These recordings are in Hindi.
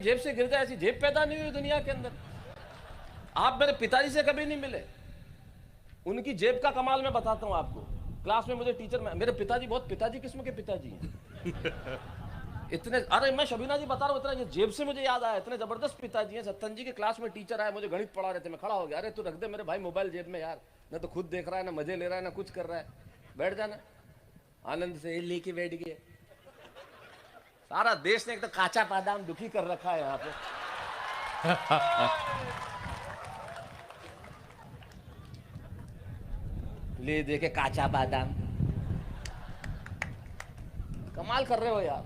जेब से गिर जाए, ऐसी जेब पैदा नहीं हुई दुनिया के अंदर। आप मेरे पिताजी से कभी नहीं मिले, उनकी जेब का कमाल मैं बताता हूं आपको। क्लास में मुझे टीचर, मेरे पिताजी बहुत पिताजी किस्म के पिताजी हैं। इतने, अरे मैं शबीना जी बता रहा हूँ, इतना ये जेब से मुझे याद आया, इतने जबरदस्त पिताजी हैं। सत्तन जी के क्लास में टीचर आए, मुझे गणित पढ़ा रहे थे, मैं खड़ा हो गया, अरे तू रख दे मेरे भाई मोबाइल जेब में यार, ना तो खुद देख रहा है, ना मजे ले रहा है, ना कुछ कर रहा है, बैठ जाना। आनंद से लेके बैठ गए। सारा देश ने एक तो काचा बादाम दुखी कर रखा है यहाँ पे। ले देखे काचा बादाम, कमाल कर रहे हो यार।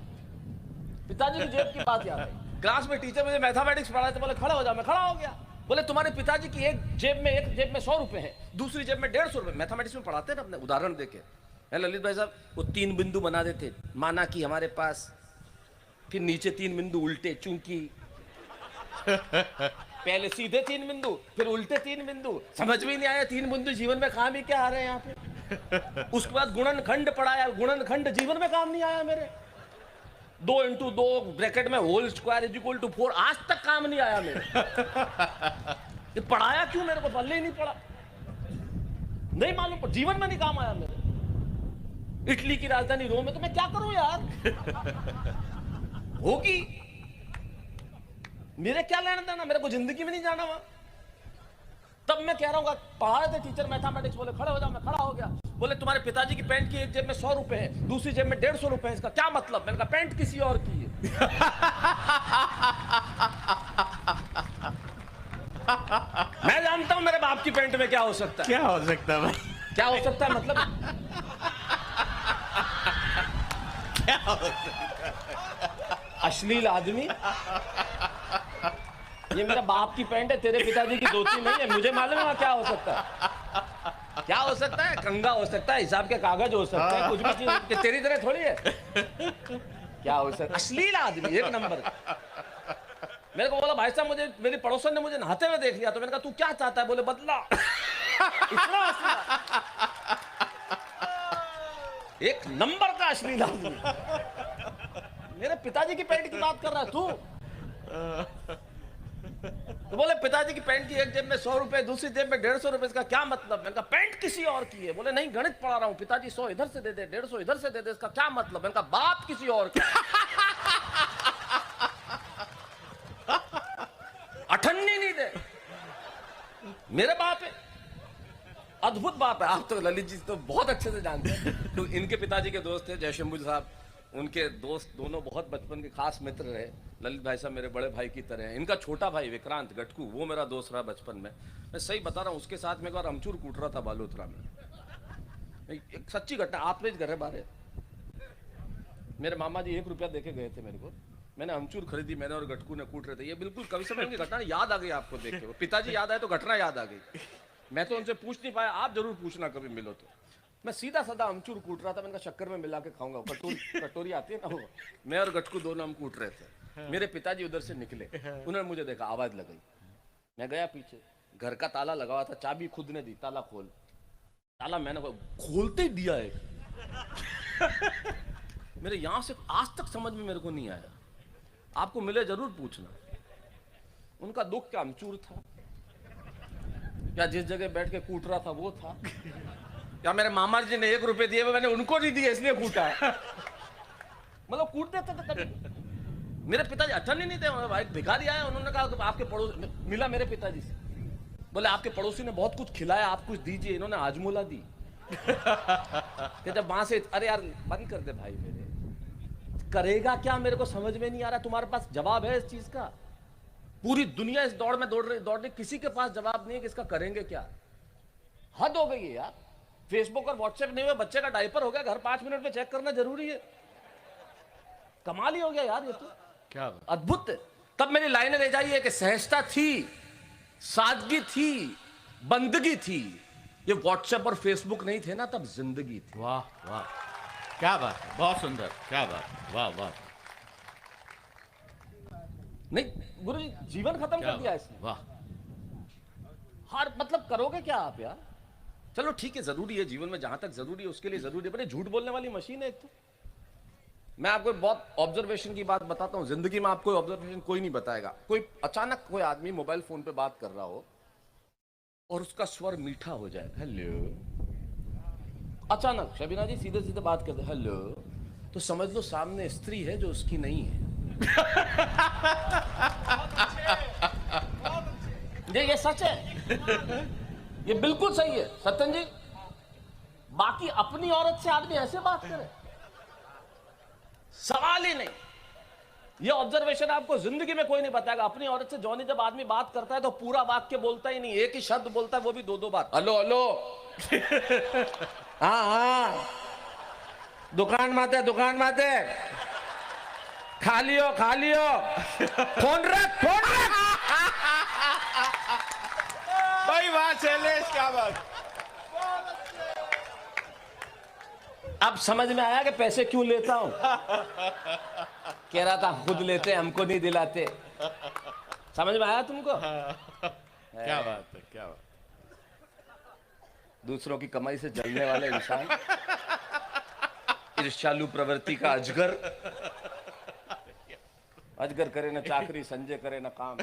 पिताजी की जेब की बात याद आई। क्लास में टीचर मुझे मैथमेटिक्स पढ़ा रहे थे, बोले खड़ा हो जा, मैं खड़ा हो गया। बोले तुम्हारे पिताजी की एक जेब में 100 रुपए है, दूसरी जेब में 150 रुपए। मैथमेटिक्स में पढ़ाते हैं ना अपने, उदाहरण देके। ललित भाई साहब, वो 3 बिंदु बना देते, माना कि हमारे पास, फिर नीचे 3 बिंदु उल्टे, चूंकि पहले सीधे 3 बिंदु, फिर उल्टे 3 बिंदु। समझ में नहीं आया 3 बिंदु जीवन में काम ही क्या आ रहे हैं यहाँ पे। उसके बाद गुणनखंड पढ़ाया, गुणनखंड जीवन में काम नहीं आया मेरे। 2 × 2 ब्रैकेट में whole square is equal to 4, आज तक काम नहीं आया मेरे। ये पढ़ाया क्यों मेरे को, पल्ले ही नहीं पड़ा, नहीं मालूम, जीवन में नहीं काम आया मेरे। इटली की राजधानी रोम है, तो मैं क्या करूं यार। होगी, मेरे क्या लेना देना, मेरे को जिंदगी में नहीं जाना वहां। तब मैं कह रहा हूँ, पढ़ा रहे थे टीचर मैथमेटिक्स, बोले खड़े हो जाओ, मैं खड़ा हो गया। बोले तुम्हारे पिताजी की पैंट की एक जेब में 100 रुपए है, दूसरी जेब में 150 रुपए है, इसका क्या मतलब। मैंने कहा पैंट किसी और की है। मैं जानता हूं मेरे बाप की पैंट में क्या हो सकता है, क्या हो सकता है भाई, क्या हो सकता है मतलब। क्या हो सकता है? अश्लील आदमी, ये मेरा बाप की पैंट है, तेरे पिताजी की धोती नहीं है, मुझे मालूम है क्या हो सकता है। क्या हो सकता है, कंगा हो सकता है, हिसाब के कागज हो सकता है, कुछ भी चीज तेरी तरह थोड़ी है। क्या हो सकता है, अश्लील आदमी एक नंबर। मेरे को बोला भाई साहब, मुझे मेरी पड़ोसन ने मुझे नहाते हुए देख लिया, तो मैंने कहा तू क्या चाहता है, बोले बदला। इतना अश्लील, एक नंबर का अश्लील आदमी। मेरे पिताजी की पैंट की बात कर रहा है तू। तो बोले पिताजी की पैंट की एक जेब में 100 रुपए, दूसरी जेब में 150 रुपए, इसका क्या मतलब। मैंने कहा पैंट किसी और की है। बोले नहीं, गणित पढ़ा रहा हूँ, पिताजी 100 इधर से दे दे, 150 इधर से दे दे, इसका क्या मतलब। मैंने कहा बाप किसी और का। अठन्नी नहीं दे, मेरे बाप है, अद्भुत बाप है। आप तो ललित जी तो बहुत अच्छे से जानते हैं। तो इनके पिताजी के दोस्त थे जयशंभू साहब, उनके दोस्त दोनों बहुत बचपन के खास मित्र रहे। ललित भाई साहब मेरे बड़े भाई की तरह हैं। इनका छोटा भाई विक्रांत गटकू, वो मेरा दोस्त रहा बचपन में। मैं सही बता रहा हूँ, उसके साथ में एक बार अमचूर कूट रहा था बालोतरा में। एक सच्ची घटना, आप में घर बारे। मेरे मामा जी 1 रुपया देके गए थे मेरे को, मैंने अमचूर खरीदी, मैंने और गटकू ने कूट रहे थे। ये बिल्कुल कभी समय की घटना याद आ गई आपको देख के। पिताजी याद आए तो घटना याद आ गई। मैं तो उनसे पूछ नहीं पाया, आप जरूर पूछना कभी मिलो तो। मैं सीधा साधा अमचूर कूट रहा था, मैंने कहा शक्कर में मिला के खाऊंगा, कटोरी आती है ना वो। मैं और गटकू दोनों हम कूट रहे थे। मेरे पिताजी उधर से निकले, उन्होंने मुझे देखा, आवाज लगाई, मैं गया पीछे, घर का ताला लगा हुआ था, चाबी खुद ने दी, ताला खोल। ताला मैंने खोलते ही दिया है। मेरे यहां से आज तक समझ में मेरे को नहीं आया। आपको मिले जरूर पूछना। उनका दुख क्या अमचूर था, या जिस जगह बैठ के कूट रहा था वो था, या मेरे मामा जी ने 1 रुपए दिए, मैंने उनको नहीं दिए इसलिए कूटा। मतलब कूट देते थे कभी। मेरे पिताजी अठन्नी नहीं थे, भाई भिखारी आया, उन्होंने कहा आपके पड़ोस मिला मेरे पिताजी से, बोले आपके पड़ोसी ने बहुत कुछ खिलाया, आप कुछ दीजिए। इन्होंने हाजमोला दी। कि जब वहां से, अरे यार बंद कर दे भाई, मेरे करेगा क्या मेरे को समझ में नहीं आ रहा। तुम्हारे पास जवाब है इस चीज का? पूरी दुनिया इस दौड़ में दौड़ रही, किसी के पास जवाब नहीं है कि इसका करेंगे क्या। हद हो गई है यार। फेसबुक और व्हाट्सएप नहीं हुए, बच्चे का डायपर हो गया, घर 5 मिनट में चेक करना जरूरी है। कमाल ही हो गया यार, ये तो क्या अद्भुत है। तब मेरी लाइनें ले जाइए कि सहजता थी, सादगी थी, बंदगी थी। ये व्हाट्सएप और फेसबुक नहीं थे ना, तब जिंदगी थी। वाह वाह, क्या बात है, बहुत सुंदर, क्या बात, वाह वाह। नहीं गुरु जी, जीवन खत्म कर दिया इसने। वाह, हर मतलब करोगे क्या आप यार। चलो ठीक है, जरूरी है जीवन में, जहां तक जरूरी है उसके लिए जरूरी है, पर झूठ बोलने वाली मशीन है एक तो। मैं आपको बहुत ऑब्जर्वेशन की बात बताता हूं, जिंदगी में आपको ऑब्जर्वेशन कोई नहीं बताएगा। कोई अचानक कोई आदमी मोबाइल फोन पे बात कर रहा हो और उसका स्वर मीठा हो जाए, हेलो, अचानक शबीना जी सीधे सीधे बात करते हेलो, तो समझ लो सामने स्त्री है जो उसकी नहीं है। ये सच है, ये बिल्कुल सही है सत्यन जी। बाकी अपनी औरत से आदमी ऐसे बात करे, सवाल ही नहीं। ये ऑब्जर्वेशन आपको जिंदगी में कोई नहीं बताएगा। अपनी औरत से जॉनी जब आदमी बात करता है तो पूरा वाक्य बोलता ही नहीं, एक ही शब्द बोलता है, वो भी दो दो बार, हेलो हेलो, हाँ हाँ, दुकान माते खा लियो फोन रख। भाई वाह शैलेश, क्या बात। अब समझ में आया कि पैसे क्यों लेता हूं। कह रहा था खुद लेते हमको नहीं दिलाते। समझ में आया तुमको? क्या बात है, क्या बात। दूसरों की कमाई से जलने वाले इंसान, ईर्ष्यालु प्रवृत्ति का अजगर करे ना चाकरी, संजय करे ना काम।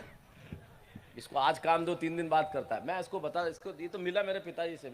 इसको आज काम दो, 3 दिन बाद करता है। मैं इसको ये तो मिला मेरे पिताजी से।